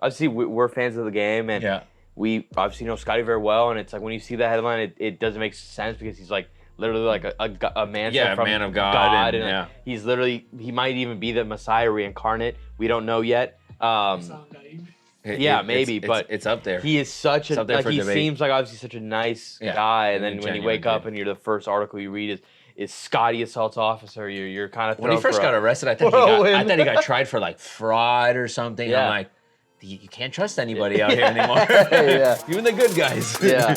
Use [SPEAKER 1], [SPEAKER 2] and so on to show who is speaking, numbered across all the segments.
[SPEAKER 1] obviously we're fans of the game, and we obviously know Scottie very well. And it's like when you see that headline, it doesn't make sense because he's like literally like a man from
[SPEAKER 2] man of God,
[SPEAKER 1] and he's literally, he might even be the Messiah reincarnate. We don't know yet. Maybe, but
[SPEAKER 2] it's up there.
[SPEAKER 1] He is such a like, he seems like obviously such a nice guy, and then when you wake up and you're the first article you read is Scottie assaults officer, you're kind of
[SPEAKER 2] when he first got arrested, I thought he got tried for like fraud or something. I'm like, you can't trust anybody out here anymore. Even the good guys.
[SPEAKER 1] Yeah.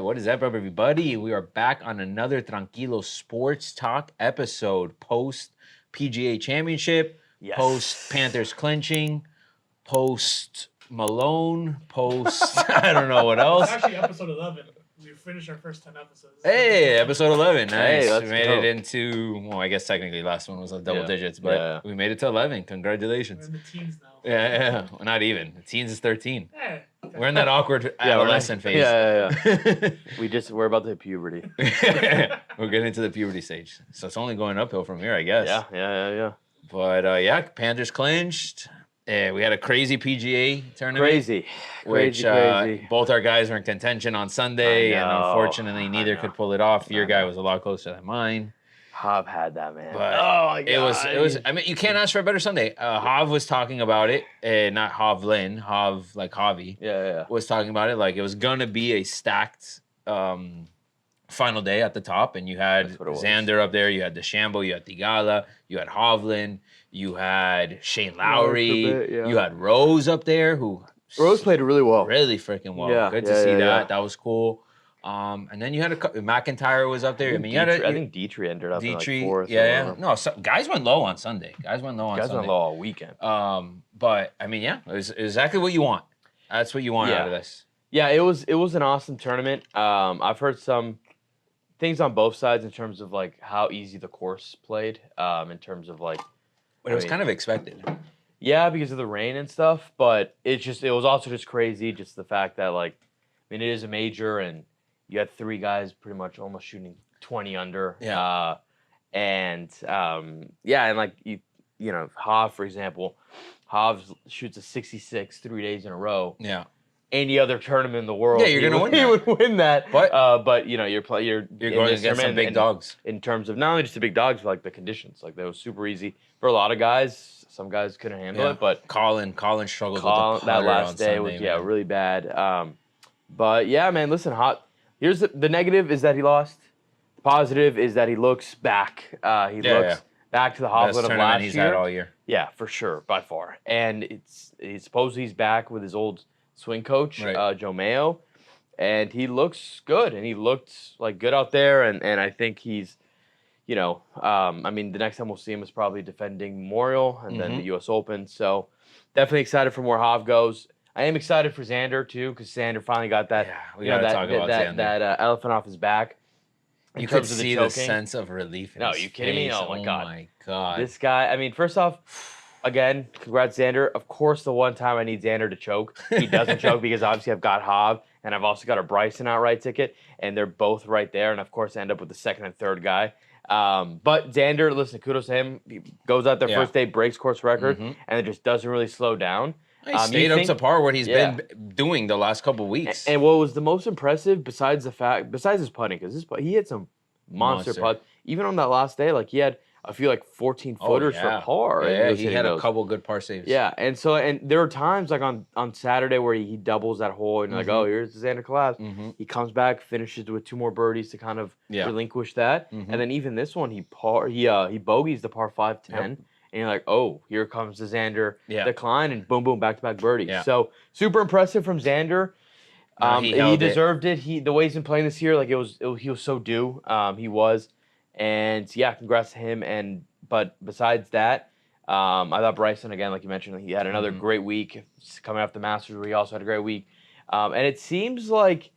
[SPEAKER 2] What is up, everybody? We are back on another Tranquilo Sports Talk episode, post PGA Championship, post Panthers clinching, post Malone, post I don't know what else.
[SPEAKER 3] It's actually episode 11. We finished our first 10 episodes.
[SPEAKER 2] Hey, episode 11. Nice.
[SPEAKER 1] Hey,
[SPEAKER 2] we made it into, well, I guess technically last one was double digits, but we made it to 11. Congratulations.
[SPEAKER 3] We're in the teens now.
[SPEAKER 2] Yeah. Well, not even. The teens is 13.
[SPEAKER 3] Yeah.
[SPEAKER 2] We're in that awkward adolescent phase.
[SPEAKER 1] We're about to hit puberty.
[SPEAKER 2] We're getting into the puberty stage. So it's only going uphill from here, I guess.
[SPEAKER 1] Yeah.
[SPEAKER 2] But Panthers clinched. We had a crazy PGA tournament.
[SPEAKER 1] Crazy.
[SPEAKER 2] Both our guys were in contention on Sunday, and unfortunately neither could pull it off. Your guy was a lot closer than mine.
[SPEAKER 1] Hav had that, man.
[SPEAKER 2] But my God. It was. I mean, you can't ask for a better Sunday. Hav was talking about it, not Havlin. Hav like Javi.
[SPEAKER 1] Yeah.
[SPEAKER 2] Was talking about it like it was gonna be a stacked final day at the top, and you had Xander up there, you had DeChambeau, you had Tigala, you had Hovland, you had Shane Lowry, you had Rose up there, who
[SPEAKER 1] Rose played really well,
[SPEAKER 2] really freaking well.
[SPEAKER 1] Yeah,
[SPEAKER 2] good to see that. That was cool. And then you had McIntyre was up there. I mean, I
[SPEAKER 1] think Dietrich ended up in like fourth.
[SPEAKER 2] Yeah. No, guys went low on Sunday. Guys went low
[SPEAKER 1] all weekend.
[SPEAKER 2] But I mean, it was exactly what you want. That's what you want out of this.
[SPEAKER 1] Yeah, it was an awesome tournament. I've heard some things on both sides in terms of like how easy the course played. In terms of like,
[SPEAKER 2] but it was kind of expected.
[SPEAKER 1] Yeah, because of the rain and stuff. But it was also just crazy, just the fact that like, I mean, it is a major and you had three guys pretty much almost shooting 20 under.
[SPEAKER 2] Yeah.
[SPEAKER 1] And like you know, Hav, for example, shoots a 66 3 days in a row.
[SPEAKER 2] Yeah.
[SPEAKER 1] Any other tournament in the world,
[SPEAKER 2] you're gonna win.
[SPEAKER 1] He would win that.
[SPEAKER 2] But
[SPEAKER 1] you know, you're going
[SPEAKER 2] against some big dogs.
[SPEAKER 1] In terms of not only just the big dogs, but like the conditions, like that was super easy for a lot of guys. Some guys couldn't handle it, but
[SPEAKER 2] Colin struggled with the
[SPEAKER 1] that last day
[SPEAKER 2] Sunday,
[SPEAKER 1] was really bad. But yeah, man, listen, here's the negative is that he lost. The positive is that he looks back. He looks back to the Hovland of last
[SPEAKER 2] he's
[SPEAKER 1] year.
[SPEAKER 2] had all year.
[SPEAKER 1] Yeah, for sure, by far. And supposedly he's back with his old swing coach, Joe Mayo, and he looks good, and he looked like good out there, and I think he's, you know, I mean, the next time we'll see him is probably defending Memorial and then the U.S. Open, so definitely excited for where Hav goes. I am excited for Xander, too, because Xander finally got that, that elephant off his back.
[SPEAKER 2] You could see the sense of relief in
[SPEAKER 1] No,
[SPEAKER 2] his
[SPEAKER 1] you kidding me?
[SPEAKER 2] face.
[SPEAKER 1] Oh, my God.
[SPEAKER 2] My God.
[SPEAKER 1] This guy, I mean, first off, again, congrats, Xander. Of course, the one time I need Xander to choke, he doesn't choke because obviously I've got Hav and I've also got a Bryson outright ticket, and they're both right there. And of course, I end up with the second and third guy. But Xander, listen, kudos to him. He goes out there first day, breaks course record, and it just doesn't really slow down.
[SPEAKER 2] He stayed up to par what he's been doing the last couple of weeks.
[SPEAKER 1] And what was the most impressive, besides his putting, because he hit some monster putts. Even on that last day, like he had a few like 14-footers for par.
[SPEAKER 2] Yeah, he had a couple good par saves.
[SPEAKER 1] Yeah, and there were times like on Saturday where he doubles that hole and like, oh, here's Xander Collapse. He comes back, finishes with 2 more birdies to kind of relinquish that, and then even this one he bogeys the par 5 10. And you're like, oh, here comes the Xander decline, and boom, boom, back-to-back birdies. Yeah. So super impressive from Xander. He deserved it. The way he's been playing this year, like he was so due. He was, and yeah, congrats to him. But besides that, I thought Bryson, again, like you mentioned, he had another great week coming off the Masters, where he also had a great week. And it seems like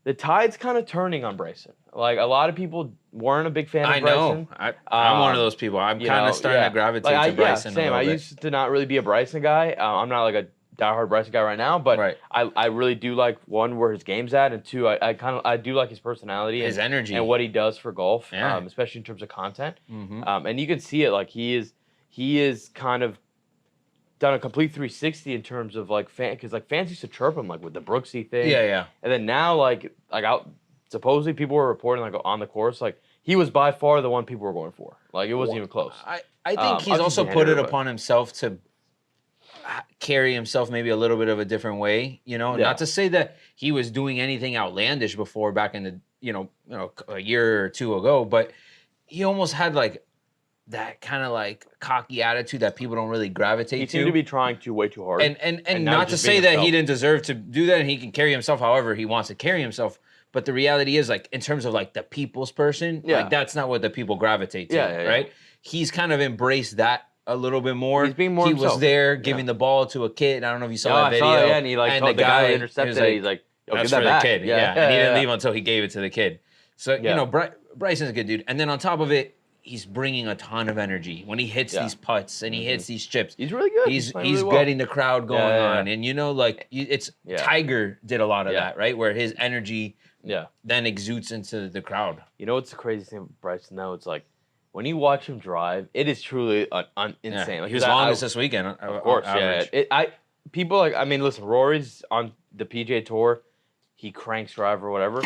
[SPEAKER 1] the tide's kind of turning on Bryson. Like a lot of people weren't a big fan of Bryson.
[SPEAKER 2] I know. I'm one of those people. I'm kind of starting to gravitate to Bryson.
[SPEAKER 1] Same. I used to not really be a Bryson guy. I'm not like a diehard Bryson guy right now, but I really do like, one, where his game's at, and two, I do like his personality,
[SPEAKER 2] his energy,
[SPEAKER 1] and what he does for golf, especially in terms of content. And you can see it, like he is kind of done a complete 360 in terms of like because like fans used to chirp him like with the Brooksy thing, and then now like out supposedly people were reporting like on the course, like he was by far the one people were going for, like it wasn't even close.
[SPEAKER 2] I think he's also put it upon himself to carry himself maybe a little bit of a different way, not to say that he was doing anything outlandish before back in the a year or two ago, but he almost had like that kind of like cocky attitude that people don't really gravitate to.
[SPEAKER 1] He seemed to be trying way too hard.
[SPEAKER 2] And not to say that he didn't deserve to do that, and he can carry himself however he wants to carry himself. But the reality is, like, in terms of like the people's person, like that's not what the people gravitate to, right? He's kind of embraced that a little bit more.
[SPEAKER 1] He's being more
[SPEAKER 2] He
[SPEAKER 1] himself.
[SPEAKER 2] Was there giving the ball to a kid. I don't know if you saw that video.
[SPEAKER 1] I saw it, and he like told the guy who intercepted it. He's like,
[SPEAKER 2] "That's for the kid." Yeah, and he didn't leave until he gave it to the kid. So Bryson's a good dude. And then on top of it, he's bringing a ton of energy when he hits these putts and he hits these chips.
[SPEAKER 1] He's really good.
[SPEAKER 2] He's getting the crowd going on, and it's Tiger did a lot of that, right? Where his energy then exudes into the crowd.
[SPEAKER 1] You know what's the craziest thing with Bryson though? It's like when you watch him drive, it is truly insane. Like,
[SPEAKER 2] he was longest this weekend,
[SPEAKER 1] of course. People like, I mean, listen, Rory's on the PGA Tour, he cranks drive or whatever.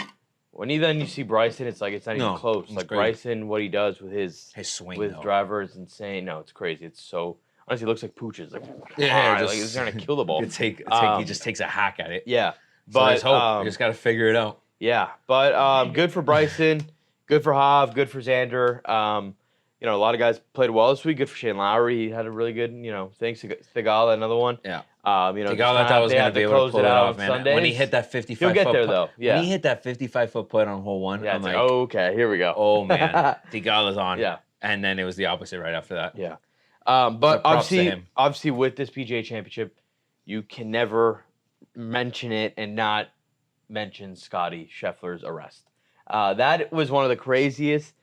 [SPEAKER 1] When you see Bryson, it's like it's not even close. Like great. Bryson, what he does with his
[SPEAKER 2] swing
[SPEAKER 1] with driver is insane. No, it's crazy. It's so honestly, it looks like pooches. Like like he's trying to kill the ball.
[SPEAKER 2] He just takes a hack at it.
[SPEAKER 1] Yeah,
[SPEAKER 2] but hope. You just got to figure it out.
[SPEAKER 1] Yeah, but good for Bryson, good for Hav, good for Xander. A lot of guys played well this week. Good for Shane Lowry. He had a really good, thanks to Thigala, another one.
[SPEAKER 2] Yeah.
[SPEAKER 1] Thigala,
[SPEAKER 2] I thought was going to be able to pull it off, man.
[SPEAKER 1] Sundays.
[SPEAKER 2] When he hit that 55-foot
[SPEAKER 1] He'll get there, though. Yeah.
[SPEAKER 2] When he hit that 55-foot putt on hole 1, I'm like,
[SPEAKER 1] okay, here we go.
[SPEAKER 2] Oh, man. Thigala's on.
[SPEAKER 1] Yeah.
[SPEAKER 2] And then it was the opposite right after that.
[SPEAKER 1] Yeah. But obviously, with this PGA Championship, you can never mention it and not mention Scottie Scheffler's arrest. That was one of the craziest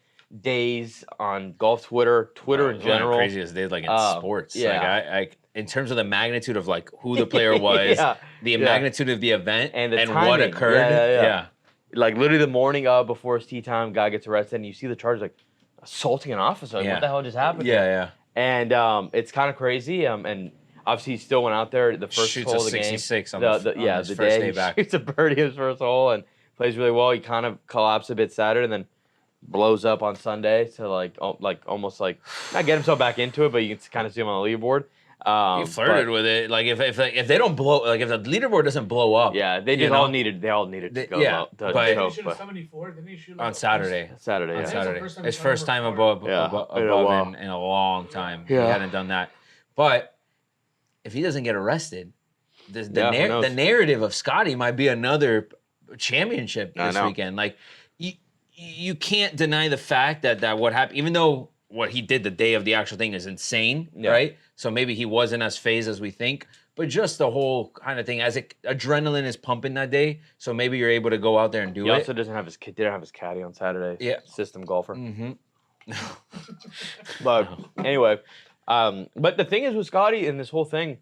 [SPEAKER 1] days on golf Twitter in general.
[SPEAKER 2] One of the craziest days, like in sports. Yeah. Like in terms of the magnitude of like who the player was, the magnitude of the event, and what occurred. Yeah.
[SPEAKER 1] Like literally the morning of before his tee time, guy gets arrested, and you see the charge like assaulting an officer. Like, what the hell just happened?
[SPEAKER 2] Yeah.
[SPEAKER 1] And it's kind of crazy. And obviously he still went out there the first hole of the game.
[SPEAKER 2] 66 on the
[SPEAKER 1] first
[SPEAKER 2] day back.
[SPEAKER 1] He shoots a birdie his first hole and plays really well. He kind of collapsed a bit Saturday and then blows up on Sunday to almost like not get himself back into it, but you can kind of see him on the leaderboard.
[SPEAKER 2] He flirted with it. Like if they don't blow, like if the leaderboard doesn't blow up,
[SPEAKER 1] they just all needed to go.
[SPEAKER 3] He shoot a 74. Didn't he shoot
[SPEAKER 2] on Saturday? His first time above in a long time. He hadn't done that. But if he doesn't get arrested, the narrative of Scottie might be another championship this weekend. Like you can't deny the fact that what happened, even though what he did the day of the actual thing is insane, right? So maybe he wasn't as phased as we think, but just the whole kind of thing, adrenaline is pumping that day, so maybe you're able to go out there and do it.
[SPEAKER 1] He also didn't have his caddy on Saturday.
[SPEAKER 2] Yeah.
[SPEAKER 1] System golfer. But anyway, But the thing is with Scottie and this whole thing,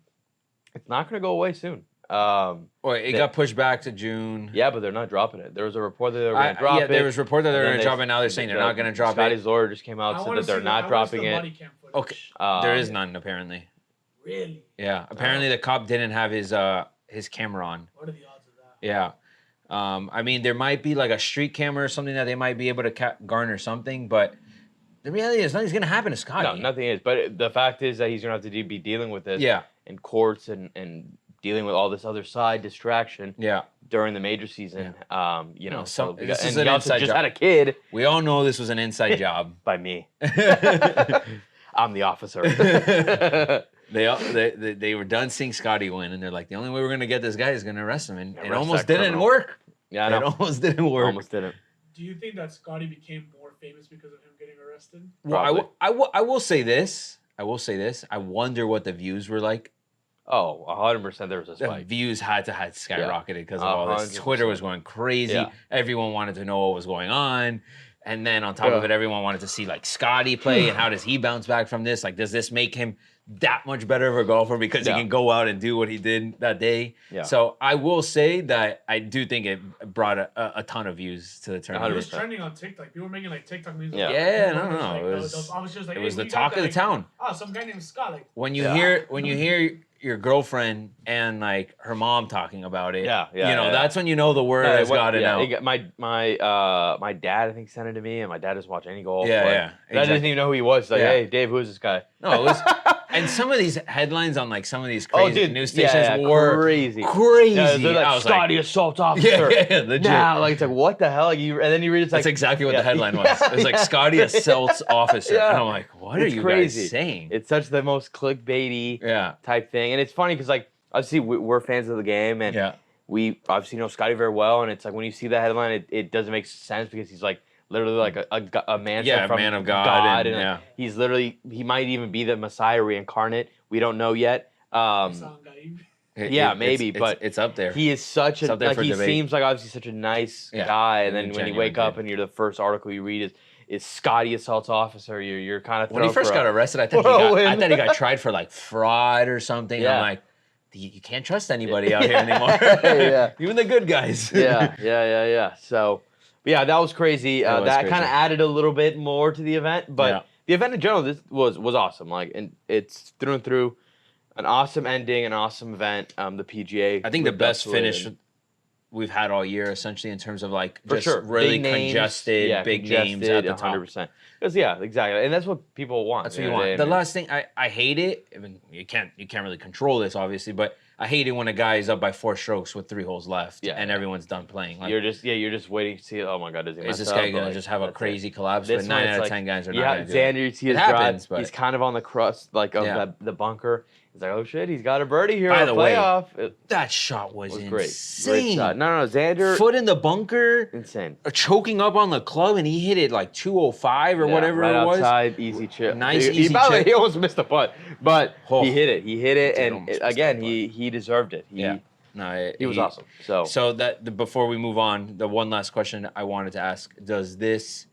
[SPEAKER 1] it's not going to go away soon.
[SPEAKER 2] It got pushed back to June.
[SPEAKER 1] Yeah, but they're not dropping it. There was a report that they were going to drop it.
[SPEAKER 2] Yeah, there was a report that they were going to drop it. Now they're saying they're not going to drop it.
[SPEAKER 1] Scottie's lawyer just came out and said that they're not dropping it.
[SPEAKER 2] Okay, there is none apparently.
[SPEAKER 3] Really?
[SPEAKER 2] Yeah, apparently the cop didn't have his camera on.
[SPEAKER 3] What are the odds of that?
[SPEAKER 2] Yeah. I mean, there might be like a street camera or something that they might be able to garner something, but the reality is nothing's going to happen to Scottie.
[SPEAKER 1] No, nothing is. But the fact is that he's going to have to be dealing with this in courts and dealing with all this other side distraction during the major season. You know,
[SPEAKER 2] this is
[SPEAKER 1] and
[SPEAKER 2] an
[SPEAKER 1] he also
[SPEAKER 2] inside
[SPEAKER 1] just
[SPEAKER 2] job.
[SPEAKER 1] had a kid.
[SPEAKER 2] We all know this was an inside job.
[SPEAKER 1] By me. I'm the officer.
[SPEAKER 2] They were done seeing Scottie win, and they're like, the only way we're going to get this guy is going to arrest him. And it almost didn't work.
[SPEAKER 1] Yeah, I know.
[SPEAKER 2] It almost didn't work.
[SPEAKER 1] Almost didn't.
[SPEAKER 3] Do you think that Scottie became more famous because of him getting arrested?
[SPEAKER 2] Well, I will say this. I wonder what the views were like.
[SPEAKER 1] Oh, 100% there was a spike.
[SPEAKER 2] The views had skyrocketed because of all this. 100%. Twitter was going crazy. Yeah. Everyone wanted to know what was going on. And then on top of it, everyone wanted to see like Scottie play and how does he bounce back from this? Like, does this make him that much better of a golfer because he can go out and do what he did that day? Yeah. So I will say that I do think it brought a ton of views to the tournament.
[SPEAKER 3] It was trending on TikTok. People were making like TikTok music.
[SPEAKER 2] Yeah, no. It was the talk of the town.
[SPEAKER 3] Oh, some guy named Scott. Like,
[SPEAKER 2] when you hear your girlfriend and like her mom talking about it, that's when you know the word has gotten out.
[SPEAKER 1] My dad, I think, sent it to me, and my dad doesn't watch any golf.
[SPEAKER 2] Exactly.
[SPEAKER 1] I didn't even know who he was. Like, hey, Dave, who's this guy?
[SPEAKER 2] No, it was. And some of these headlines on like some of these crazy news stations were
[SPEAKER 1] crazy.
[SPEAKER 2] Yeah,
[SPEAKER 1] they're like, Scottie assault officer.
[SPEAKER 2] Yeah, legit.
[SPEAKER 1] Now, like, it's like, what the hell? And then you read it's like,
[SPEAKER 2] that's exactly what the headline was. It was like Scottie assaults officer. And I'm like, what are you guys saying?
[SPEAKER 1] It's such the most clickbaity type thing. And it's funny because, like, obviously we're fans of the game, and we obviously know Scottie very well. And it's like when you see that headline, it doesn't make sense because he's like literally like a man from
[SPEAKER 2] man of God.
[SPEAKER 1] And he's literally, he might even be the Messiah reincarnate. We don't know yet. Maybe, but
[SPEAKER 2] it's up there.
[SPEAKER 1] He is such a, like, he seems like obviously such a nice guy. And then when you wake up and you're the first article you read is Scottie assaults officer, you're kind of
[SPEAKER 2] when he first got arrested, I thought he got tried for like fraud or something. I'm like, you can't trust anybody out here anymore. Even the good guys.
[SPEAKER 1] So, that was crazy. That kind of added a little bit more to the event, but the event in general, this was awesome. Like, and it's through and through an awesome ending, an awesome event. The PGA,
[SPEAKER 2] I think the best finish we've had all year, essentially, in terms of like really big
[SPEAKER 1] congested
[SPEAKER 2] names at the top.
[SPEAKER 1] 100%. Because exactly, and that's what people want.
[SPEAKER 2] That's what you want. The last thing I hate it. I mean, you can't really control this, obviously, but I hate it when a guy is up by 4 strokes with 3 holes left, and everyone's done playing. Like,
[SPEAKER 1] you're just waiting to see. Oh my God,
[SPEAKER 2] is this guy gonna just have a crazy collapse? But 9 out of 10 guys are not gonna do it.
[SPEAKER 1] Xander, you see his drive. He's kind of on the crust, like of the bunker. He's like, oh shit, he's got a birdie here.
[SPEAKER 2] By the way,
[SPEAKER 1] playoff.
[SPEAKER 2] That shot was insane.
[SPEAKER 1] Great shot. No, Xander.
[SPEAKER 2] Foot in the bunker.
[SPEAKER 1] Insane.
[SPEAKER 2] Choking up on the club, and he hit it like 205 or whatever
[SPEAKER 1] right
[SPEAKER 2] it was.
[SPEAKER 1] Outside, easy chip.
[SPEAKER 2] Nice easy chip.
[SPEAKER 1] He almost missed the putt, but he hit it, and again, he deserved it. He was awesome.
[SPEAKER 2] So that before we move on, the one last question I wanted to ask: does this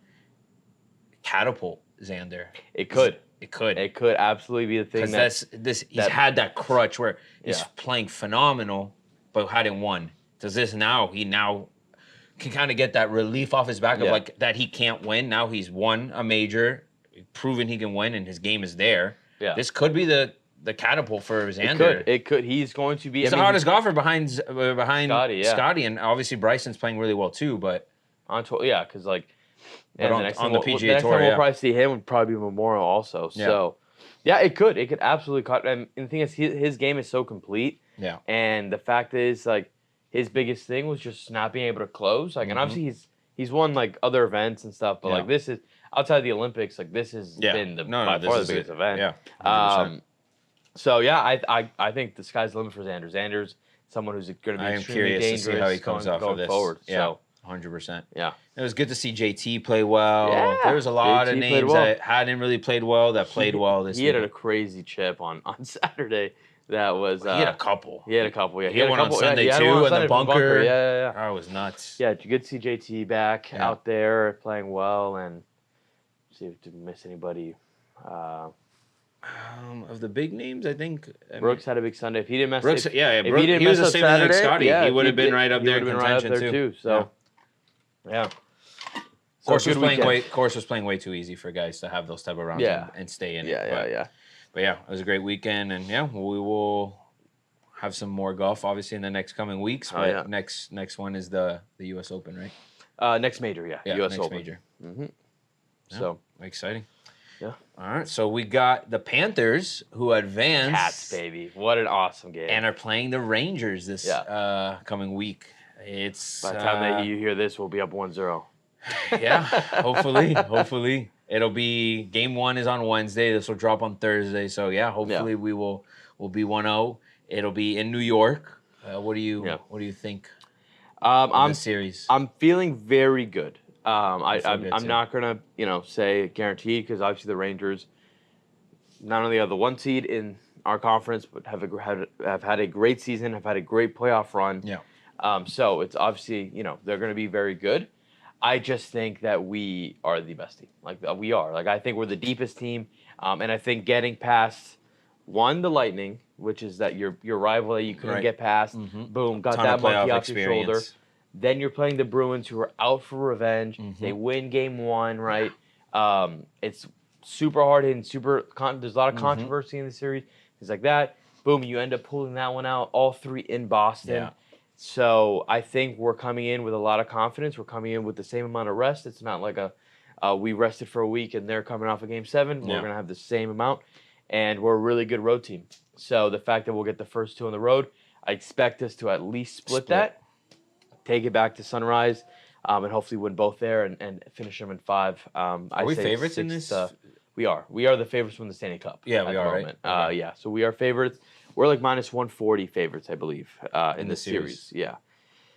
[SPEAKER 2] catapult Xander?
[SPEAKER 1] It could.
[SPEAKER 2] It could
[SPEAKER 1] absolutely be the thing.
[SPEAKER 2] Because he's had that crutch where he's playing phenomenal, but hadn't won. Does this he can kind of get that relief off his back of like that he can't win. Now he's won a major, proven he can win, and his game is there. Yeah. This could be the catapult for Xander.
[SPEAKER 1] It could. He's going to be.
[SPEAKER 2] He's the hardest golfer behind Scottie, and obviously Bryson's playing really well too. But
[SPEAKER 1] because like.
[SPEAKER 2] But on the PGA Tour,
[SPEAKER 1] we'll probably see him would probably be Memorial also. So, it could absolutely cut. And the thing is, his game is so complete. Yeah. And the fact is, like, his biggest thing was just not being able to close. Like, and obviously he's won like other events and stuff, but like this is outside the Olympics. Like, this has been by far the biggest event.
[SPEAKER 2] Yeah.
[SPEAKER 1] 100%. I think the sky's the limit for Xander. Xander's someone who's going to be extremely dangerous
[SPEAKER 2] to see how he comes out for this.
[SPEAKER 1] Forward.
[SPEAKER 2] Yeah. 100%.
[SPEAKER 1] Yeah.
[SPEAKER 2] It was good to see JT play well.
[SPEAKER 1] Yeah.
[SPEAKER 2] There was a lot of names that hadn't really played well that played well this year.
[SPEAKER 1] He had a crazy chip on Saturday. That was.
[SPEAKER 2] He had a couple.
[SPEAKER 1] Yeah.
[SPEAKER 2] He had one on Sunday too, in the bunker.
[SPEAKER 1] Yeah.
[SPEAKER 2] That was nuts.
[SPEAKER 1] Yeah, good to see JT back out there playing well, and see if we didn't miss anybody.
[SPEAKER 2] Of the big names, I think
[SPEAKER 1] Brooks had a big Sunday. If he didn't mess
[SPEAKER 2] Brooks,
[SPEAKER 1] if,
[SPEAKER 2] yeah,
[SPEAKER 1] if
[SPEAKER 2] Brooks,
[SPEAKER 1] he didn't
[SPEAKER 2] he was
[SPEAKER 1] mess
[SPEAKER 2] the
[SPEAKER 1] up
[SPEAKER 2] same thing like
[SPEAKER 1] Saturday,
[SPEAKER 2] Scottie.
[SPEAKER 1] yeah,
[SPEAKER 2] He
[SPEAKER 1] if
[SPEAKER 2] would have been
[SPEAKER 1] did,
[SPEAKER 2] right up
[SPEAKER 1] he
[SPEAKER 2] there
[SPEAKER 1] would
[SPEAKER 2] in
[SPEAKER 1] have been right up
[SPEAKER 2] contention
[SPEAKER 1] there too. So, yeah.
[SPEAKER 2] Course
[SPEAKER 1] So
[SPEAKER 2] was
[SPEAKER 1] good
[SPEAKER 2] playing
[SPEAKER 1] weekend.
[SPEAKER 2] course was playing way too easy for guys to have those type of rounds
[SPEAKER 1] Yeah.
[SPEAKER 2] and stay in it.
[SPEAKER 1] Yeah.
[SPEAKER 2] But yeah, it was a great weekend, and yeah, we will have some more golf obviously in the next coming weeks.
[SPEAKER 1] Oh,
[SPEAKER 2] But
[SPEAKER 1] yeah.
[SPEAKER 2] next one is the U.S. Open, right?
[SPEAKER 1] Next major,
[SPEAKER 2] Yeah,
[SPEAKER 1] U.S.
[SPEAKER 2] next
[SPEAKER 1] Open.
[SPEAKER 2] major.
[SPEAKER 1] Mm-hmm.
[SPEAKER 2] Yeah,
[SPEAKER 1] So
[SPEAKER 2] exciting.
[SPEAKER 1] Yeah.
[SPEAKER 2] All right, so we got the Panthers who advanced.
[SPEAKER 1] Cats, baby. What an awesome game.
[SPEAKER 2] And are playing the Rangers this coming week. It's
[SPEAKER 1] by the time that you hear this, we'll be up 1-0.
[SPEAKER 2] Yeah, hopefully. It'll be game 1 is on Wednesday. This will drop on Thursday. So yeah, hopefully we'll be 1-0. It'll be in New York. What do you think of the series?
[SPEAKER 1] I'm feeling very good. I'm
[SPEAKER 2] too.
[SPEAKER 1] not gonna say guaranteed because obviously the Rangers not only are the 1 seed in our conference but have had a great season, have had a great playoff run.
[SPEAKER 2] Yeah.
[SPEAKER 1] So it's obviously they're going to be very good. I just think that we are the best team. We are. I think we're the deepest team, and I think getting past the Lightning, which is that your rival that you couldn't get past. Boom, got that monkey off your shoulder. Then you're playing the Bruins, who are out for revenge. They win game 1, right? It's super hard hitting. There's a lot of controversy in the series. Things like that. Boom, you end up pulling that one out. All 3 in Boston.
[SPEAKER 2] Yeah.
[SPEAKER 1] So I think we're coming in with a lot of confidence. We're coming in with the same amount of rest. It's not like we rested for a week and they're coming off of game 7. We're going to have the same amount. And we're a really good road team. So the fact that we'll get the first 2 on the road, I expect us to at least split that, take it back to Sunrise, and hopefully win both there and finish them in 5.
[SPEAKER 2] Are we favorites in this?
[SPEAKER 1] We are. We are the favorites from the Stanley Cup.
[SPEAKER 2] Yeah, we are,
[SPEAKER 1] moment.
[SPEAKER 2] right?
[SPEAKER 1] Yeah, so we are favorites. We're like minus 140 favorites, I believe, in the series. Yeah.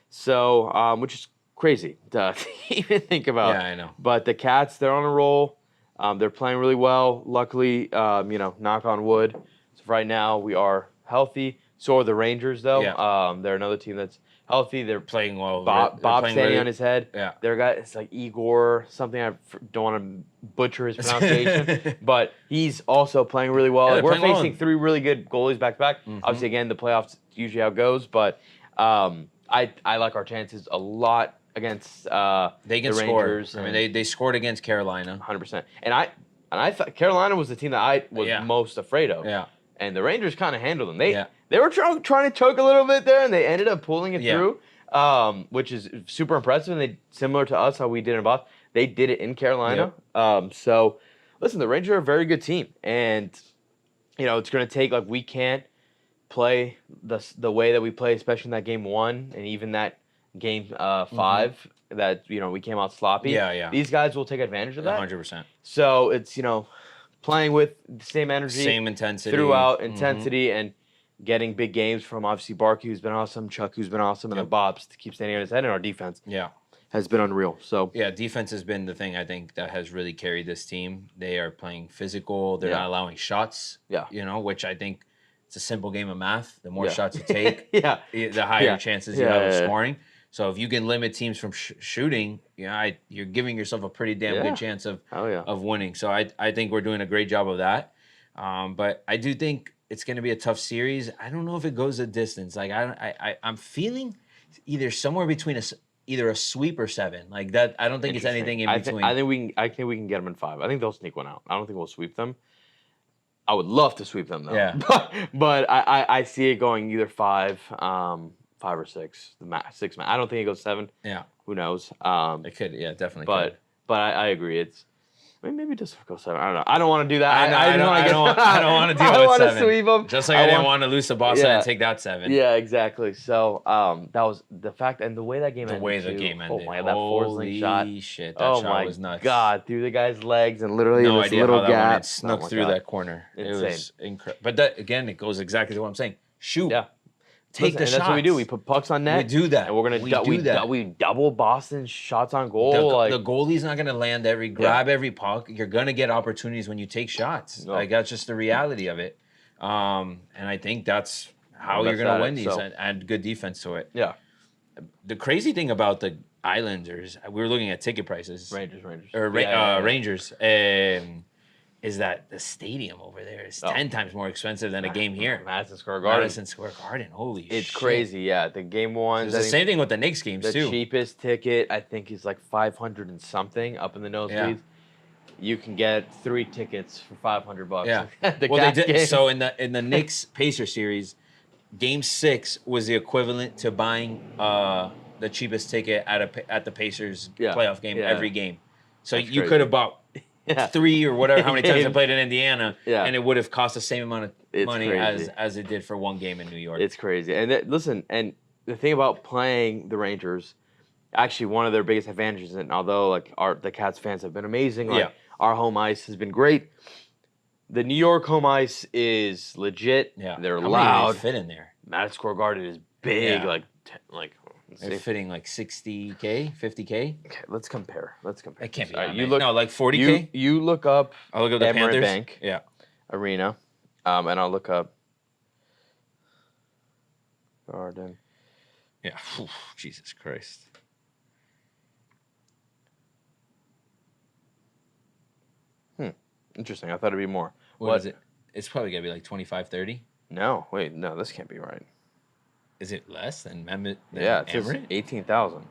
[SPEAKER 1] So, which is crazy to even think about.
[SPEAKER 2] Yeah, I know.
[SPEAKER 1] But the Cats, they're on a roll. They're playing really well. Luckily, knock on wood. So right now we are healthy. So are the Rangers, though.
[SPEAKER 2] Yeah.
[SPEAKER 1] They're another team that's healthy. They're
[SPEAKER 2] playing well.
[SPEAKER 1] Bob standing on his head.
[SPEAKER 2] Yeah.
[SPEAKER 1] Their guy, it's like Igor, something I don't want to butcher his pronunciation, but he's also playing really well.
[SPEAKER 2] Yeah,
[SPEAKER 1] We're
[SPEAKER 2] facing
[SPEAKER 1] facing 3 really good goalies back to back. Obviously, again, the playoffs usually how it goes, but I like our chances a lot against
[SPEAKER 2] they can
[SPEAKER 1] the Rangers.
[SPEAKER 2] Score. I mean, they scored against Carolina.
[SPEAKER 1] 100%. And I thought Carolina was the team that I was most afraid of.
[SPEAKER 2] Yeah.
[SPEAKER 1] And the Rangers kind of handled them. They were trying to choke a little bit there, and they ended up pulling it through, which is super impressive. And similar to us, how we did in Boston, they did it in Carolina.
[SPEAKER 2] Yep.
[SPEAKER 1] So, listen, the Rangers are a very good team. And, it's going to take, we can't play the way that we play, especially in that game 1 and even that game 5 that, we came out sloppy.
[SPEAKER 2] Yeah.
[SPEAKER 1] These guys will take advantage of that.
[SPEAKER 2] 100%.
[SPEAKER 1] So, it's, playing with the same energy.
[SPEAKER 2] Same intensity.
[SPEAKER 1] Throughout intensity and getting big games from obviously Barkey, who's been awesome, Chuck, who's been awesome, and then Bob's to keep standing on his head, and our defense has been unreal. So
[SPEAKER 2] defense has been the thing I think that has really carried this team. They are playing physical. They're not allowing shots. Which I think it's a simple game of math. The more shots you take, the higher chances you have of scoring. So if you can limit teams from shooting, you're giving yourself a pretty damn good chance of winning. So I think we're doing a great job of that. But I do think it's going to be a tough series. I don't know if it goes a distance. I'm feeling either somewhere between either a sweep or 7. Like that. I don't think it's anything in between.
[SPEAKER 1] I think we can get them in 5. I think they'll sneak one out. I don't think we'll sweep them. I would love to sweep them though.
[SPEAKER 2] Yeah.
[SPEAKER 1] but I see it going either 5 or 6. The 6 man. I don't think it goes 7.
[SPEAKER 2] Yeah.
[SPEAKER 1] Who knows?
[SPEAKER 2] It could. Yeah, definitely.
[SPEAKER 1] But I agree. Maybe just go 7. I don't know. I don't want to do that.
[SPEAKER 2] I don't want to deal with 7.
[SPEAKER 1] I want to sweep them.
[SPEAKER 2] Just like I didn't want to lose to Boston and take that 7.
[SPEAKER 1] Yeah, exactly. So that was the fact, and the way that game ended.
[SPEAKER 2] The way the game ended.
[SPEAKER 1] Oh my God, that Forsling shot.
[SPEAKER 2] Holy shit, that shot was nuts.
[SPEAKER 1] God, through the guy's legs and literally
[SPEAKER 2] no
[SPEAKER 1] in this
[SPEAKER 2] idea
[SPEAKER 1] little
[SPEAKER 2] how
[SPEAKER 1] gap.
[SPEAKER 2] It snuck through that corner.
[SPEAKER 1] Insane.
[SPEAKER 2] It was incredible. But that again, it goes exactly to what I'm saying. Shoot.
[SPEAKER 1] Yeah.
[SPEAKER 2] Take the shots.
[SPEAKER 1] That's what we do. We put pucks on net.
[SPEAKER 2] We do that.
[SPEAKER 1] And we're gonna we double Boston's shots on goal.
[SPEAKER 2] The goalie's not gonna land grab every puck. You're gonna get opportunities when you take shots.
[SPEAKER 1] No.
[SPEAKER 2] That's just the reality of it. And I think that's how you're gonna win these and add good defense to it.
[SPEAKER 1] Yeah.
[SPEAKER 2] The crazy thing about the Islanders, we were looking at ticket prices.
[SPEAKER 1] Rangers.
[SPEAKER 2] Rangers. is that the stadium over there is 10 times more expensive than a game here.
[SPEAKER 1] Madison Square Garden.
[SPEAKER 2] Madison Square Garden. Holy shit.
[SPEAKER 1] It's crazy, yeah. The game ones.
[SPEAKER 2] It's the same thing with the Knicks games,
[SPEAKER 1] the
[SPEAKER 2] too.
[SPEAKER 1] The cheapest ticket, I think, is like 500 and something up in the nosebleeds. Yeah. You can get 3 tickets for $500.
[SPEAKER 2] Yeah.
[SPEAKER 1] They
[SPEAKER 2] did.
[SPEAKER 1] Game.
[SPEAKER 2] So in the Knicks Pacer series, Game 6 was the equivalent to buying the cheapest ticket at the Pacers playoff game every game. So that's you could have bought 3 or whatever, how many times they played in Indiana, and it would have cost the same amount of money as it did for one game in New York.
[SPEAKER 1] It's crazy. And listen, and the thing about playing the Rangers, actually one of their biggest advantages, and although like the Cats fans have been amazing, like our home ice has been great. The New York home ice is legit.
[SPEAKER 2] Yeah,
[SPEAKER 1] they're
[SPEAKER 2] how
[SPEAKER 1] loud.
[SPEAKER 2] Many do they fit in there?
[SPEAKER 1] Madison Square Garden is big, like.
[SPEAKER 2] They're fitting like 60K, 50K.
[SPEAKER 1] Okay, let's compare.
[SPEAKER 2] It can't be.
[SPEAKER 1] Right,
[SPEAKER 2] you look, no, like 40K.
[SPEAKER 1] You look up.
[SPEAKER 2] I'll look up the
[SPEAKER 1] Emirates
[SPEAKER 2] Panthers.
[SPEAKER 1] Bank Arena, and I'll look up Garden.
[SPEAKER 2] Yeah. Jesus Christ.
[SPEAKER 1] Interesting. I thought it'd be more.
[SPEAKER 2] What is it? It's probably gonna be like 25, 30.
[SPEAKER 1] No, wait, no, this can't be right.
[SPEAKER 2] Is it less than
[SPEAKER 1] yeah, it's 18,000.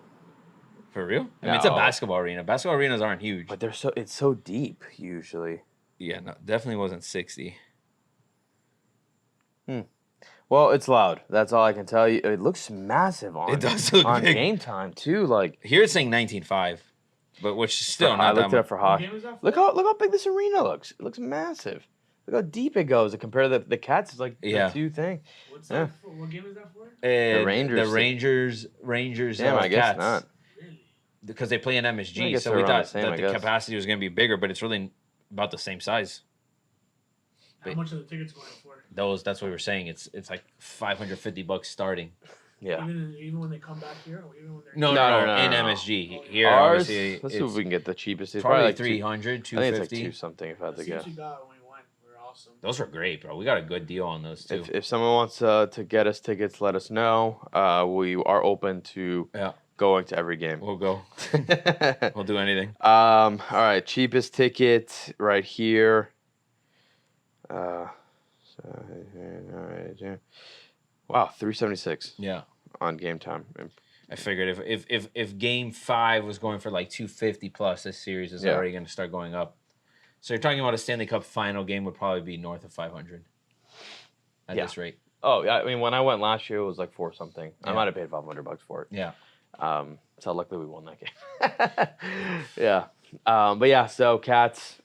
[SPEAKER 2] For real? I mean, it's a basketball arena. Basketball arenas aren't huge.
[SPEAKER 1] But it's so deep usually.
[SPEAKER 2] Yeah, no, definitely wasn't 60.
[SPEAKER 1] Well, it's loud. That's all I can tell you. It looks massive on
[SPEAKER 2] it does look
[SPEAKER 1] on
[SPEAKER 2] big.
[SPEAKER 1] Game Time too. Like
[SPEAKER 2] here it's saying 19.5, but which is still not that much.
[SPEAKER 1] I looked it up for hockey. Look how big this arena looks. It looks massive. Look how deep it goes. Compared to the Cats, it's like the 2 thing.
[SPEAKER 3] What's that for? What game is that for?
[SPEAKER 1] The Rangers.
[SPEAKER 2] The Rangers.
[SPEAKER 1] Damn, I guess
[SPEAKER 2] Cats.
[SPEAKER 1] not.
[SPEAKER 2] Really? Because they play in MSG, so we thought that the capacity was going to be bigger, but it's really about the same size.
[SPEAKER 3] How much are the tickets going for?
[SPEAKER 2] That's what we were saying. It's like $550 starting.
[SPEAKER 1] Yeah.
[SPEAKER 3] Even when they come back here, or even when they're
[SPEAKER 2] no, in MSG. Here,
[SPEAKER 1] ours.
[SPEAKER 2] Obviously,
[SPEAKER 1] let's see if we can get the cheapest. It's
[SPEAKER 2] probably
[SPEAKER 1] like
[SPEAKER 2] 300, 250.
[SPEAKER 1] I think it's like 2 something if I had to guess.
[SPEAKER 3] We got when we went. We were awesome.
[SPEAKER 2] Those were great, bro. We got a good deal on those too.
[SPEAKER 1] If someone wants to get us tickets, let us know. We are open to going to every game.
[SPEAKER 2] We'll go. We'll do anything.
[SPEAKER 1] All right, cheapest ticket right here. Wow, $376.
[SPEAKER 2] Yeah.
[SPEAKER 1] On Game Time.
[SPEAKER 2] I figured if Game 5 was going for like 250 plus, this series is already going to start going up. So you're talking about a Stanley Cup final game would probably be north of 500 at this rate.
[SPEAKER 1] Oh yeah, I mean when I went last year it was like 4 something. I might have paid $500 for it.
[SPEAKER 2] Yeah.
[SPEAKER 1] So luckily we won that game. Yeah. But yeah, so Cats.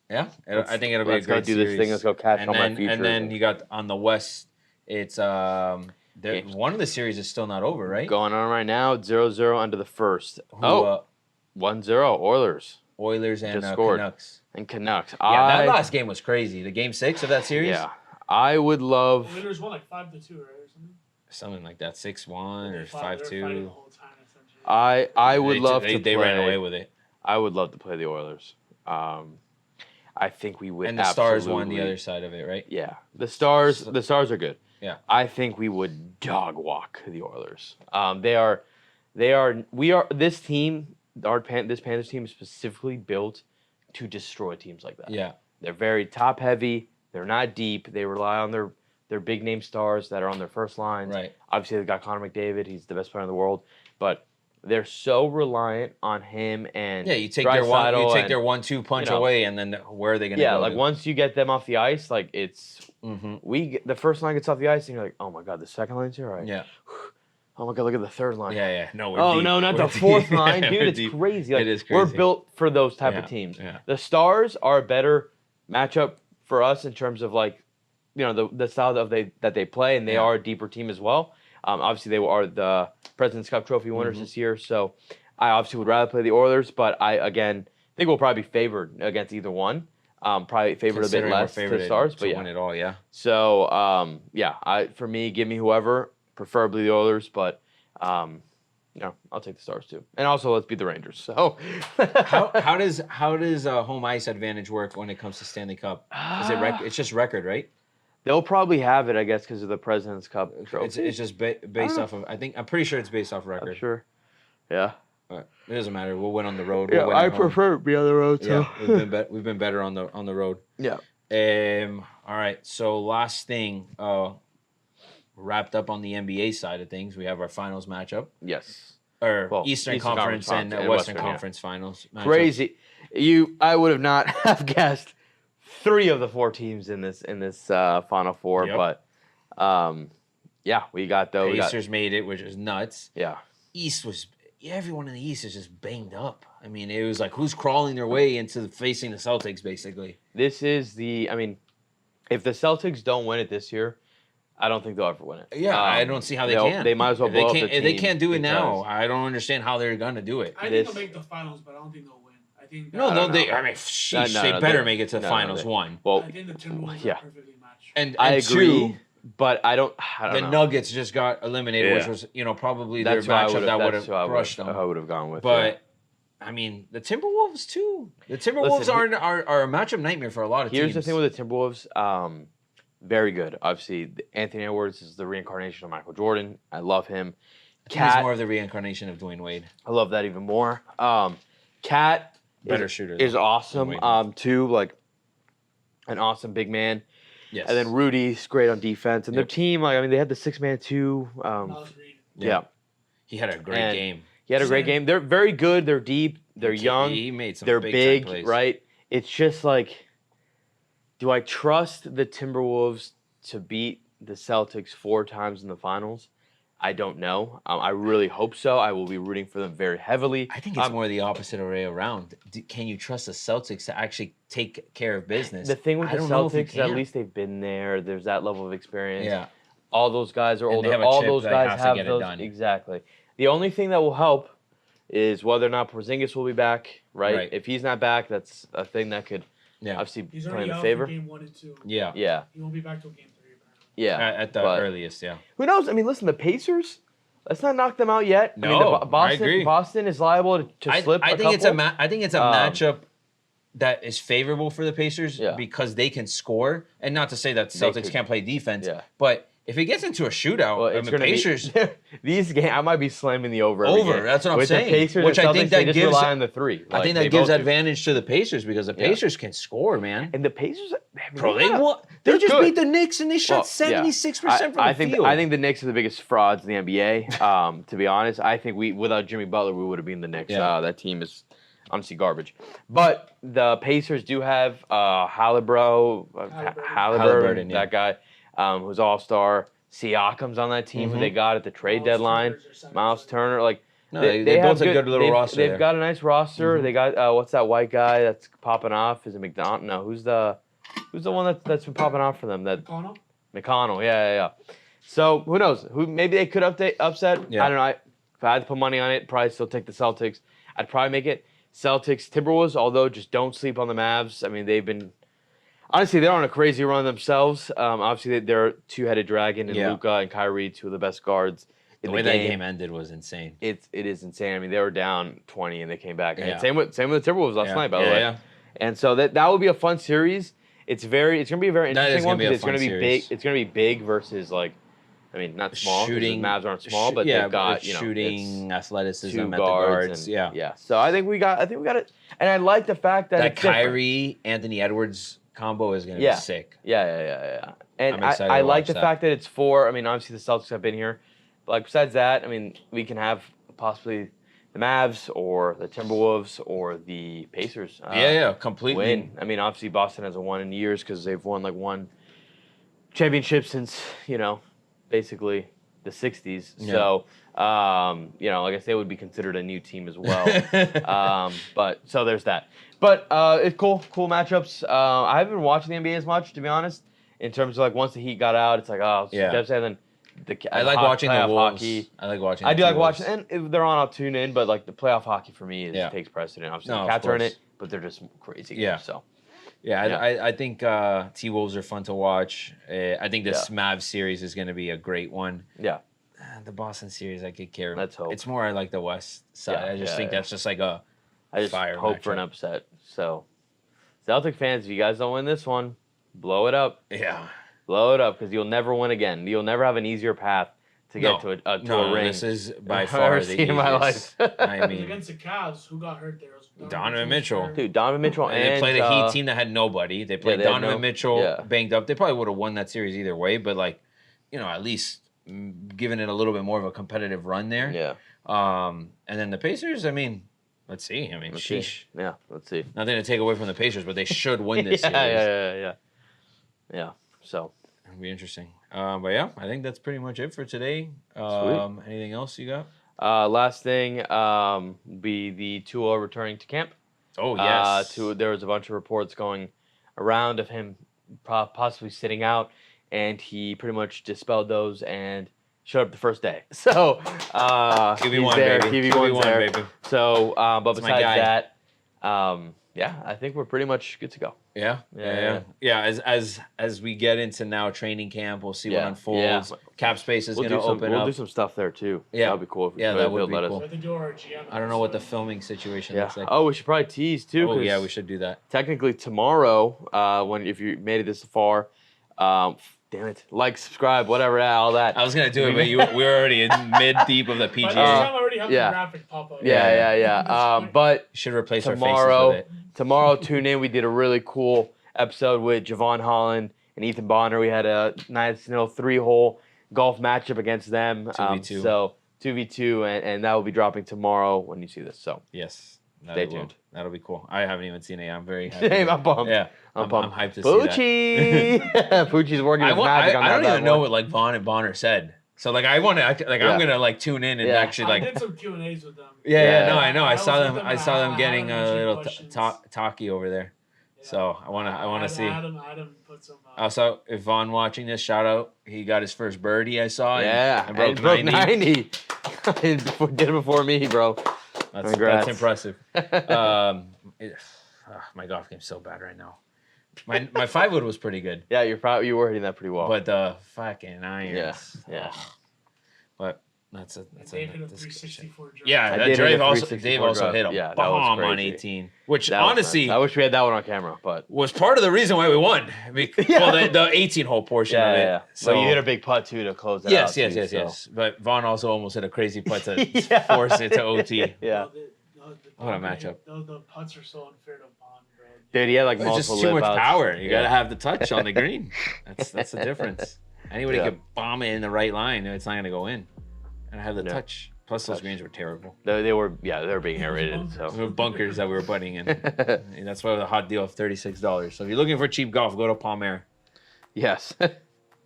[SPEAKER 2] Yeah, I think it'll be a great
[SPEAKER 1] let's go do
[SPEAKER 2] series.
[SPEAKER 1] this thing. Let's go catch all my features.
[SPEAKER 2] And then you got on the West, it's one of the series is still not over, right?
[SPEAKER 1] Going on right now, 0-0 under the first. 1-0 Oilers.
[SPEAKER 2] Oilers and
[SPEAKER 1] just scored.
[SPEAKER 2] Canucks.
[SPEAKER 1] And Canucks.
[SPEAKER 2] Yeah, that last game was crazy. The Game 6 of that series.
[SPEAKER 1] Yeah, I would love.
[SPEAKER 3] Oilers won like 5-2, right, or something.
[SPEAKER 2] Something like that, 6-1 or 5-2.
[SPEAKER 1] I would love to play.
[SPEAKER 2] They ran away with it.
[SPEAKER 1] I would love to play the Oilers. I think we would.
[SPEAKER 2] And the Stars won the other side of it, right?
[SPEAKER 1] Yeah, the Stars are good.
[SPEAKER 2] Yeah,
[SPEAKER 1] I think we would dog walk the Oilers. This team, this Panthers team is specifically built to destroy teams like that.
[SPEAKER 2] Yeah,
[SPEAKER 1] they're very top heavy. They're not deep. They rely on their big name stars that are on their first lines.
[SPEAKER 2] Right.
[SPEAKER 1] Obviously, they've got Connor McDavid. He's the best player in the world, but they're so reliant on him and
[SPEAKER 2] you take their 1-2 punch away, and then where are they going to go?
[SPEAKER 1] Yeah, like once you get them off the ice, like it's the first line gets off the ice, and you're like, oh my god, the second line's here, right?
[SPEAKER 2] Yeah.
[SPEAKER 1] Oh my god, look at the third line.
[SPEAKER 2] Yeah. No,
[SPEAKER 1] we're deep. No, not the fourth line, dude. It's crazy. Like,
[SPEAKER 2] it is crazy.
[SPEAKER 1] We're built for those type of teams.
[SPEAKER 2] Yeah.
[SPEAKER 1] The Stars are a better matchup for us in terms of like, the style that they play, and they are a deeper team as well. Obviously, they are the President's Cup trophy winners this year, so I obviously would rather play the Oilers, but I think we'll probably be favored against either one. Probably favored a bit less to the Stars, but
[SPEAKER 2] win it all, yeah.
[SPEAKER 1] So for me, give me whoever, preferably the Oilers, but I'll take the Stars too. And also, let's beat the Rangers. So
[SPEAKER 2] how does home ice advantage work when it comes to Stanley Cup? Is it it's just record, right?
[SPEAKER 1] They'll probably have it, I guess, because of the President's Cup trophy.
[SPEAKER 2] It's just based off of. I'm pretty sure it's based off record.
[SPEAKER 1] I'm sure. Yeah.
[SPEAKER 2] It doesn't matter. We'll win on the road.
[SPEAKER 1] Yeah,
[SPEAKER 2] We'll win
[SPEAKER 1] I
[SPEAKER 2] at home.
[SPEAKER 1] prefer to be on the road too.
[SPEAKER 2] Yeah, we've been better on the road.
[SPEAKER 1] Yeah.
[SPEAKER 2] All right. So last thing, wrapped up on the NBA side of things. We have our finals matchup.
[SPEAKER 1] Yes.
[SPEAKER 2] Or
[SPEAKER 1] Well,
[SPEAKER 2] Eastern Conference and Western Conference finals. Matchups.
[SPEAKER 1] Crazy. I would have not have guessed 3 of the 4 teams in this Final Four, but yeah, we got those.
[SPEAKER 2] Pacers made it, which is nuts.
[SPEAKER 1] Yeah.
[SPEAKER 2] East was everyone in the East is just banged up. I mean, it was like who's crawling their way into facing the Celtics, basically.
[SPEAKER 1] This is if the Celtics don't win it this year, I don't think they'll ever win it.
[SPEAKER 2] Yeah, I don't see how they can.
[SPEAKER 1] They might as well blow up the team.
[SPEAKER 2] If they can't do it now, I don't understand how they're going to do it.
[SPEAKER 3] I think they'll make the finals, but I don't think they'll win. I think
[SPEAKER 2] they better make it to the finals. One.
[SPEAKER 3] Well, I think the Timberwolves are perfectly matched.
[SPEAKER 2] And
[SPEAKER 1] I agree.
[SPEAKER 2] Two,
[SPEAKER 1] but I don't
[SPEAKER 2] the
[SPEAKER 1] know.
[SPEAKER 2] Nuggets just got eliminated, which was probably their matchup that would have crushed them.
[SPEAKER 1] I would have gone with.
[SPEAKER 2] But I mean, the Timberwolves too. The Timberwolves are a matchup nightmare for a lot of teams.
[SPEAKER 1] Here's the thing with the Timberwolves. Very good. Obviously, Anthony Edwards is the reincarnation of Michael Jordan. I love him.
[SPEAKER 2] He's more of the reincarnation of Dwayne Wade.
[SPEAKER 1] I love that even more. Cat
[SPEAKER 2] better shooter
[SPEAKER 1] is awesome. Too, like an awesome big man.
[SPEAKER 2] Yes.
[SPEAKER 1] And then Rudy's great on defense. And their team, they had the 6-man too. Yeah.
[SPEAKER 2] He had a great game.
[SPEAKER 1] He had a great game. They're very good. They're deep. They're young.
[SPEAKER 2] He made some
[SPEAKER 1] They're
[SPEAKER 2] big
[SPEAKER 1] big, right? It's just like, do I trust the Timberwolves to beat the Celtics 4 times in the finals? I don't know. I really hope so. I will be rooting for them very heavily.
[SPEAKER 2] I think it's more the opposite way around. Can you trust the Celtics to actually take care of business?
[SPEAKER 1] The thing with the Celtics, at least they've been there. There's that level of experience.
[SPEAKER 2] Yeah.
[SPEAKER 1] All those guys are older. All those guys have those. Exactly. The only thing that will help is whether or not Porzingis will be back, right? If he's not back, that's a thing that could obviously play in the favor.
[SPEAKER 3] Game 1 and 2.
[SPEAKER 1] Yeah.
[SPEAKER 3] He won't be back till game 3.
[SPEAKER 1] Yeah.
[SPEAKER 2] At the earliest, yeah.
[SPEAKER 1] Who knows? I mean, listen, the Pacers, let's not knock them out yet.
[SPEAKER 2] No,
[SPEAKER 1] I agree. Boston is liable to slip
[SPEAKER 2] I think it's a matchup that is favorable for the Pacers because they can score. And not to say that Celtics can't play defense, but if it gets into a shootout, Pacers...
[SPEAKER 1] these games, I might be slamming the over.
[SPEAKER 2] That's what I'm saying.
[SPEAKER 1] The Pacers
[SPEAKER 2] which I think that
[SPEAKER 1] gives, rely on the 3.
[SPEAKER 2] I think that gives advantage to the Pacers because the Pacers can score, man.
[SPEAKER 1] And the Pacers...
[SPEAKER 2] They just beat the Knicks and they shot 76% from the field.
[SPEAKER 1] I think the Knicks are the biggest frauds in the NBA, to be honest. I think without Jimmy Butler, we would have been the Knicks. That team is honestly garbage. But the Pacers do have Halliburton, that guy, who's all-star. Siakam's on that team who they got at the trade deadline. Miles Turner. They built a good little roster. They've got a nice roster. They got, what's that white guy that's popping off? Is it McDonald? No, who's the one that's been popping off for them? McConnell. Yeah. So who knows? Maybe they could upset. Yeah. I don't know. If I had to put money on it, probably still take the Celtics. I'd probably make it Celtics Timberwolves. Although just don't sleep on the Mavs. I mean, they've been honestly they're on a crazy run themselves. Obviously they're a 2-headed dragon in Luka and Kyrie, 2 of the best guards.
[SPEAKER 2] The way that game ended was insane.
[SPEAKER 1] It is insane. I mean, they were down 20 and they came back. And same with the Timberwolves last night, by the way. Yeah. And so that will be a fun series. It's going to be a very interesting one because it's going to be big. It's going to be big versus not small.
[SPEAKER 2] Shooting,
[SPEAKER 1] the Mavs aren't small, but they've got
[SPEAKER 2] shooting, athleticism at the
[SPEAKER 1] guards.
[SPEAKER 2] Yeah.
[SPEAKER 1] So I think we got it. And I like the fact that
[SPEAKER 2] Kyrie Anthony Edwards combo is going to be sick.
[SPEAKER 1] Yeah. And I like the fact that it's 4. I mean, obviously the Celtics have been here, but besides that, I mean, we can have possibly the Mavs or the Timberwolves or the Pacers.
[SPEAKER 2] Completely.
[SPEAKER 1] Win. I mean, obviously Boston hasn't won in years because they've won one championship since basically the 60s. Yeah. So like I say, it would be considered a new team as well. But so there's that. But it's cool matchups. I haven't been watching the NBA as much, to be honest. In terms of once the Heat got out, it's devastating.
[SPEAKER 2] I like watching the Wolves.
[SPEAKER 1] Hockey.
[SPEAKER 2] I like watching.
[SPEAKER 1] I do like watching, and if they're on, I'll tune in. But the playoff hockey for me takes precedent. Obviously, the Cats are in it, but they're just crazy.
[SPEAKER 2] Yeah.
[SPEAKER 1] So.
[SPEAKER 2] I think T-Wolves are fun to watch. I think this Mavs series is going to be a great one.
[SPEAKER 1] Yeah.
[SPEAKER 2] The Boston series, I could care.
[SPEAKER 1] Let's hope.
[SPEAKER 2] It's more like the West side. I just think that's just I just
[SPEAKER 1] hope for an upset. So, Celtic fans, if you guys don't win this one, blow it up.
[SPEAKER 2] Yeah.
[SPEAKER 1] Blow it up because you'll never win again. You'll never have an easier path to get to a ring.
[SPEAKER 2] This is by
[SPEAKER 1] I've
[SPEAKER 2] far
[SPEAKER 1] ever
[SPEAKER 2] the
[SPEAKER 1] seen in my life.
[SPEAKER 2] easiest. I
[SPEAKER 3] Because
[SPEAKER 2] mean,
[SPEAKER 3] against the Cavs, who got hurt there? It was
[SPEAKER 2] Donovan Mitchell.
[SPEAKER 3] hurt.
[SPEAKER 1] Dude, Donovan Mitchell
[SPEAKER 2] and
[SPEAKER 1] and
[SPEAKER 2] they played a Heat team that had nobody. They played
[SPEAKER 1] they had
[SPEAKER 2] Donovan Mitchell
[SPEAKER 1] yeah.
[SPEAKER 2] banged up. They probably would have won that series either way, but like, at least giving it a little bit more of a competitive run there.
[SPEAKER 1] Yeah.
[SPEAKER 2] And then the Pacers, I mean, let's see. I mean, sheesh.
[SPEAKER 1] Yeah, let's see.
[SPEAKER 2] Nothing to take away from the Pacers, but they should win this series.
[SPEAKER 1] Yeah. So
[SPEAKER 2] it'll be interesting. But yeah, I think that's pretty much it for today. Anything else you got?
[SPEAKER 1] last thing, be the Tua returning to camp.
[SPEAKER 2] Oh yes.
[SPEAKER 1] There was a bunch of reports going around of him possibly sitting out, and he pretty much dispelled those and showed up the first day. So
[SPEAKER 2] QB1,
[SPEAKER 1] there.
[SPEAKER 2] baby.
[SPEAKER 1] QB1's there.
[SPEAKER 2] Baby.
[SPEAKER 1] So, but
[SPEAKER 2] That's
[SPEAKER 1] besides that, yeah, I think we're pretty much good to go.
[SPEAKER 2] Yeah. As we get into now training camp, we'll see what unfolds.
[SPEAKER 1] Yeah.
[SPEAKER 2] Cap space is going to open
[SPEAKER 1] We'll
[SPEAKER 2] up.
[SPEAKER 1] do some stuff there too.
[SPEAKER 2] Yeah.
[SPEAKER 1] That'd be cool. If
[SPEAKER 2] that would be
[SPEAKER 1] let
[SPEAKER 2] cool.
[SPEAKER 1] us.
[SPEAKER 2] I don't know what the filming situation looks like.
[SPEAKER 1] Oh, we should probably tease too.
[SPEAKER 2] Oh yeah, we should do that.
[SPEAKER 1] Technically tomorrow, if you made it this far, damn it, like, subscribe, whatever, all that.
[SPEAKER 2] I was gonna do it, but we were already in mid deep of the PGA.
[SPEAKER 3] By this time I already have the graphic pop up.
[SPEAKER 1] Yeah. But
[SPEAKER 2] you should replace
[SPEAKER 1] tomorrow,
[SPEAKER 2] our faces with it.
[SPEAKER 1] Tomorrow, tune in. We did a really cool episode with Javon Holland and Ethan Bonner. We had a nice, 3-hole golf matchup against them.
[SPEAKER 2] 2v2.
[SPEAKER 1] So 2v2, and that will be dropping tomorrow when you see this. So
[SPEAKER 2] yes,
[SPEAKER 1] stay tuned.
[SPEAKER 2] That'll be cool. I haven't even seen it. I'm very happy.
[SPEAKER 1] Same, I'm pumped.
[SPEAKER 2] Yeah,
[SPEAKER 1] I'm pumped.
[SPEAKER 2] I'm hyped to
[SPEAKER 1] see that. Poochie's working his magic on that.
[SPEAKER 2] I don't even know what like Vaughn and Bonner said. So like I want to I'm gonna like tune in and actually like.
[SPEAKER 3] I did some Q&As with them.
[SPEAKER 2] No, I know. I saw them getting a little talkie over there. Yeah. So I wanna see.
[SPEAKER 3] Adam put some.
[SPEAKER 2] Also, if Vaughn watching this, shout out. He got his first birdie. I saw.
[SPEAKER 1] And
[SPEAKER 2] broke
[SPEAKER 1] 90. He did it before me, bro.
[SPEAKER 2] That's impressive. My golf game's so bad right now. My 5-wood was pretty good.
[SPEAKER 1] Yeah, you were hitting that pretty well.
[SPEAKER 2] But the fucking irons.
[SPEAKER 1] Yeah.
[SPEAKER 2] But that's a
[SPEAKER 3] Dave hit a 364 drive.
[SPEAKER 2] Yeah, Dave also hit a bomb on 18. Which honestly,
[SPEAKER 1] nice. I wish we had that one on camera, but
[SPEAKER 2] was part of the reason why we won. Well, the 18-hole portion of it.
[SPEAKER 1] Yeah. So you hit a big putt too to close it out.
[SPEAKER 2] Yes. But Vaughn also almost hit a crazy putt to force it to OT.
[SPEAKER 1] Yeah.
[SPEAKER 2] What a matchup.
[SPEAKER 3] The putts are so unfair to Vaughn, bro.
[SPEAKER 1] Dude, he had like multiple
[SPEAKER 2] just too much
[SPEAKER 1] outs.
[SPEAKER 2] power. You gotta have the touch on the green. That's the difference. Anybody could bomb it in the right line, it's not gonna go in. And I have the touch. Plus, those greens were terrible.
[SPEAKER 1] They were being aerated. So
[SPEAKER 2] there were bunkers that we were putting in. And that's why the hot deal of $36. So if you're looking for cheap golf, go to Palm Air.
[SPEAKER 1] Yes.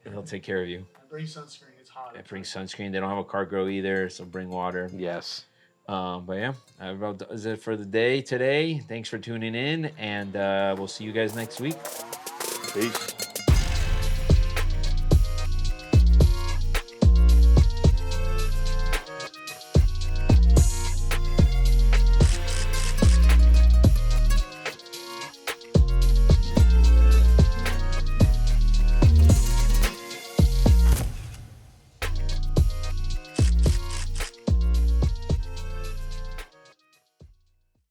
[SPEAKER 2] They'll take care of you.
[SPEAKER 3] Bring sunscreen. It's hot.
[SPEAKER 2] Yeah, bring sunscreen. They don't have a cargo either, so bring water.
[SPEAKER 1] Yes.
[SPEAKER 2] But yeah, that is it for the day today. Thanks for tuning in, and we'll see you guys next week.
[SPEAKER 1] Peace.